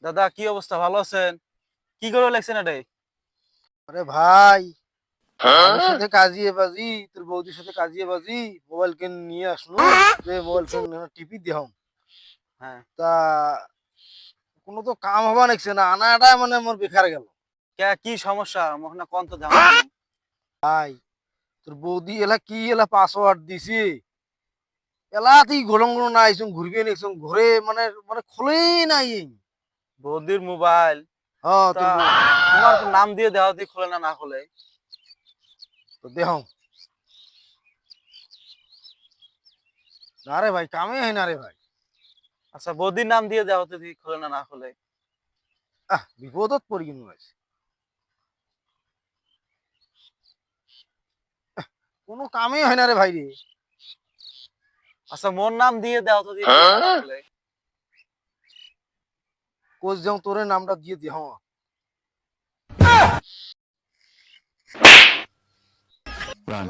দাদা কি অবস্থা, ভালো আছেন? কি করে লাগছেন এটাই? আরে ভাই, আমার সাথে কাজিয়ে বাজি, তোর বৌদির সাথে কাজিয়ে বাজি মোবাইল কেন নিয়ে আসলো, যে মোবাইল কেন টিপি দিহাম হ্যাঁ। তা কোনো তো কাম হবা নাকছে না, আনাটা মানে মোর বেকার গেল। কি সমস্যা মোহনা কোন তো জামাই? ভাই, তোর বৌদি এলা কি এলা পাসওয়ার্ড দিছি, এলা তুই গলং গলং না আইসুম ঘুরবি নাইসুম ঘরে মানে মানে খোলেই নাই বৌদির মোবাইল? হ্যাঁ তা তোর তোমার তো নাম দিয়ে দেওয়া দিয়ে খোলে না, না খোলে? তো দেহাম না রে ভাই, কামে হয় না রে ভাই। আচ্ছা, বৌদির নাম দিয়ে দেওয়া হতে দিয়ে খোলে না, না খোলে? বিপদত পড়ি কিন্তু আছে, কোনো কামে হয় না রে ভাই রে। আচ্ছা, মোর নাম দিয়ে দেওয়া হতে দিয়ে খোলে না, না খোলে? কোচ যাও তোরে নামটা দিয়ে দিহাম। Run.